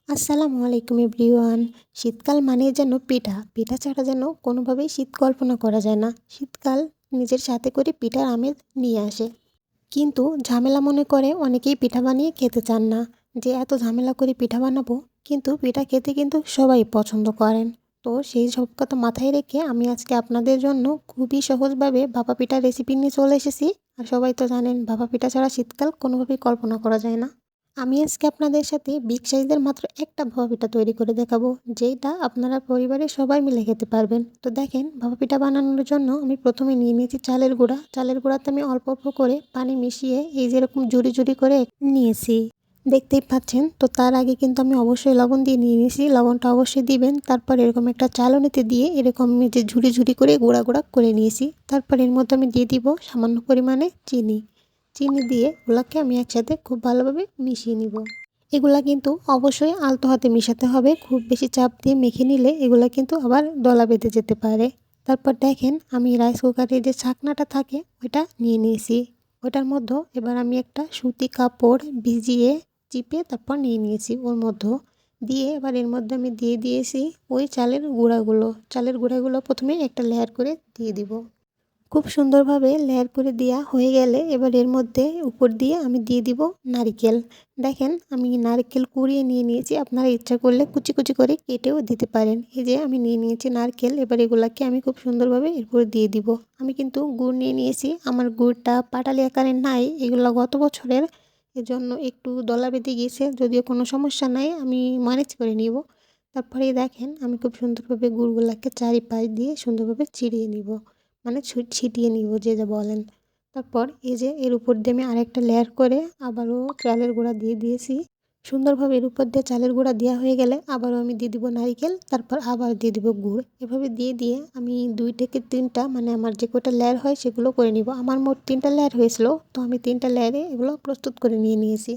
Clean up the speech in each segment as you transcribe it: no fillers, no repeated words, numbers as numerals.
আসসালামু আলাইকুম এভরিওয়ান। শীতকাল মানেই যেন পিঠা। পিঠা ছাড়া যেন কোনোভাবেই শীত কল্পনা করা যায় না। শীতকাল নিজের সাথে করে পিঠার আমেজ নিয়ে আসে। কিন্তু ঝামেলা মনে করে অনেকেই পিঠা বানিয়ে খেতে চান না। যে এত ঝামেলা করে পিঠা বানাবো, কিন্তু পিঠা খেতে কিন্তু সবাই পছন্দ করেন। তো সেই সব কথা মাথায় রেখে আমি আজকে আপনাদের জন্য খুবই সহজভাবে ভাপা পিঠার রেসিপি নিয়ে চলে এসেছি। আর সবাই তো জানেন ভাপা পিঠা ছাড়া শীতকাল কোনোভাবেই কল্পনা করা যায় না। আমি আজকে আপনাদের সাথে বিগ সাইজের মাত্র একটা ভাপা পিঠা তৈরি করে দেখাবো, যেটা আপনারা পরিবারের সবাই মিলে খেতে পারবেন। তো দেখেন, ভাপা পিঠা বানানোর জন্য আমি প্রথমে নিয়ে নিয়েছি চালের গুঁড়া। চালের গুঁড়াতে আমি অল্প অল্প করে পানি মিশিয়ে এই যেরকম ঝুরি ঝুরি করে নিয়েছি, দেখতেই পাচ্ছেন। তো তার আগে কিন্তু আমি অবশ্যই লবণ দিয়ে নিয়ে নিয়েছি। লবণটা অবশ্যই দিবেন। তারপর এরকম একটা চালনিতে দিয়ে এরকম আমি যে ঝুরি ঝুরি করে গুঁড়া গুঁড়া করে নিয়েছি। তারপর এর মধ্যে আমি দিয়ে দিব সামান্য পরিমাণে চিনি। চিনি দিয়ে ওগুলাকে আমি একসাথে খুব ভালোভাবে মিশিয়ে নিব। এগুলা কিন্তু অবশ্যই আলতো হাতে মেশাতে হবে। খুব বেশি চাপ দিয়ে মেখে নিলে এগুলা কিন্তু আবার দলা বেঁধে যেতে পারে। তারপর দেখেন, আমি রাইস কুকারের যে ছাকনাটা থাকে ওইটা নিয়ে নিয়েছি। ওইটার মধ্যে এবার আমি একটা সুতি কাপড় ভিজিয়ে চিপে তারপর নিয়ে নিয়েছি। ওর মধ্যে দিয়ে এবার এর মধ্যে আমি দিয়ে দিয়েছি ওই চালের গুঁড়াগুলো। চালের গুঁড়াগুলো প্রথমে একটা লেয়ার করে দিয়ে দিব। খুব সুন্দরভাবে লেয়ার করে দেওয়া হয়ে গেলে এবার এর মধ্যে উপর দিয়ে আমি দিয়ে দিব নারিকেল। দেখেন, আমি নারকেল কুড়িয়ে নিয়ে নিয়েছি। আপনারা ইচ্ছা করলে কুচি কুচি করে কেটেও দিতে পারেন। এই যে আমি নিয়ে নিয়েছি নারকেল। এবার এগুলাকে আমি খুব সুন্দরভাবে এরপর দিয়ে দিব। আমি কিন্তু গুড় নিয়ে নিয়েছি। আমার গুড়টা পাটালি আকারের নাই, এগুলো গত বছরের, এজন্য একটু দলা বেঁধে গিয়েছে। যদিও কোনো সমস্যা নাই, আমি ম্যানেজ করে নিব। তারপরে দেখেন, আমি খুব সুন্দরভাবে গুড়গুলাকে চারিপাশ দিয়ে সুন্দরভাবে চিড়িয়ে নিব, মানে ছিটিয়ে নিব যে যা বলেন। তারপর এই যে এর উপর দিয়ে আমি আরেকটা লেয়ার করে আবারও চালের গুঁড়া দিয়ে দিয়েছি। সুন্দরভাবে এর উপর দিয়ে চালের গুঁড়া দেওয়া হয়ে গেলে আবারও আমি দিয়ে দিব নারিকেল, তারপর আবার দিয়ে দিব গুড়। এভাবে দিয়ে দিয়ে আমি 2 থেকে 3টা, মানে আমার যে কটা লেয়ার হয় সেগুলো করে নিব। আমার মোট 3টা লেয়ার হয়েছিল, তো আমি 3টা লেয়ারে এগুলো প্রস্তুত করে নিয়ে নিয়েছি।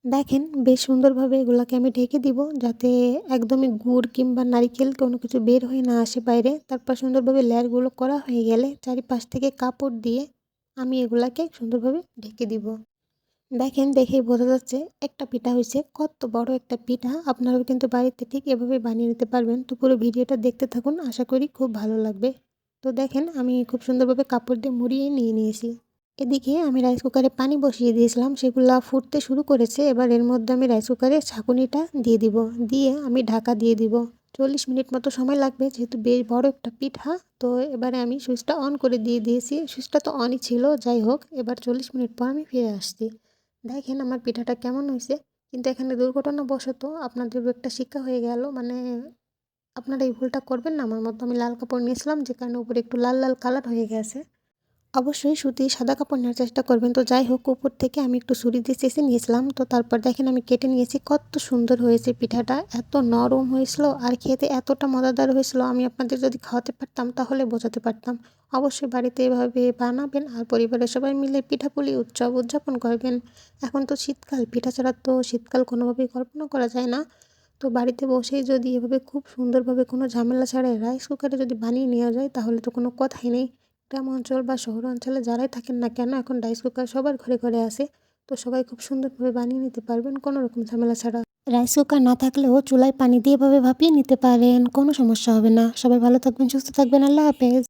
দেখেন, বেশ সুন্দরভাবে এগুলাকে আমি ঢেকে দিব, যাতে একদমই গুড় কিংবা নারিকেল কোনো কিছু বের হয়ে না আসে বাইরে। তারপর সুন্দরভাবে লেয়ারগুলো করা হয়ে গেলে চারিপাশ থেকে কাপড় দিয়ে আমি এগুলাকে সুন্দরভাবে ঢেকে দিব। দেখেন, দেখেই বোঝা যাচ্ছে একটা পিঠা হয়েছে। কত বড় একটা পিঠা! আপনারাও কিন্তু বাড়িতে ঠিক এভাবে বানিয়ে নিতে পারবেন। তো পুরো ভিডিওটা দেখতে থাকুন, আশা করি খুব ভালো লাগবে। তো দেখেন, আমি খুব সুন্দরভাবে কাপড় দিয়ে মুড়িয়ে নিয়ে নিয়েছি। এদিকে আমি রাইস কুকারে পানি বসিয়ে দিয়েছিলাম, সেগুলা ফুটতে শুরু করেছে। এবার এর মধ্যে আমি রাইস কুকারের ছাঁকুনিটা দিয়ে দিব, দিয়ে আমি ঢাকা দিয়ে দিব। 40 মিনিট মতো সময় লাগবে, যেহেতু বেশ বড় একটা পিঠা। তো এবারে আমি সুইচটা অন করে দিয়ে দিয়েছি। সুইচটা তো অনই ছিল, যাই হোক। এবার 40 মিনিট পর আমি ফিরে আসছি। দেখেন আমার পিঠাটা কেমন হয়েছে। কিন্তু এখানে দুর্ঘটনাবশত আপনাদেরও একটা শিক্ষা হয়ে গেল, মানে আপনারা এই ভুলটা করবেন না আমার মতো। আমি লাল কাপড় নিয়েছিলাম, যে কারণে উপরে একটু লাল লাল কালার হয়ে গেছে। অবশ্যই সুতির সাদা কাপড় নেওয়ার চেষ্টা করবেন। তো যাই হোক, উপর থেকে আমি একটু ছুরি দিয়ে চেঁচে নিয়েছিলাম। তো তারপর দেখেন আমি কেটে নিয়েছি। কত সুন্দর হয়েছে পিঠাটা! এত নরম হয়েছিল আর খেতে এতটা মজাদার হয়েছিল, আমি আপনাদের যদি খাওয়াতে পারতাম তাহলে বোঝাতে পারতাম। অবশ্যই বাড়িতে এভাবে বানাবেন আর পরিবারের সবাই মিলে পিঠাপুলি উৎসব উদযাপন করবেন। এখন তো শীতকাল, পিঠা ছাড়া তো শীতকাল কোনোভাবেই কল্পনা করা যায় না। তো বাড়িতে বসেই যদি এভাবে খুব সুন্দরভাবে কোনো ঝামেলা ছাড়াই রাইস কুকারে যদি বানিয়ে নেওয়া যায়, তাহলে তো কোনো কথাই নেই। গ্রাম অঞ্চল বা শহর অঞ্চলে যারাই থাকেন না কেন, এখন রাইস কুকার সবার ঘরে ঘরে আছে। তো সবাই খুব সুন্দরভাবে বানিয়ে নিতে পারবেন কোনো রকম ঝামেলা ছাড়া। রাইস কুকার না থাকলেও চুলায় পানি দিয়ে এভাবে ভাপিয়ে নিতে পারেন, কোনো সমস্যা হবে না। সবাই ভালো থাকবেন, সুস্থ থাকবেন। আল্লাহ হাফেজ।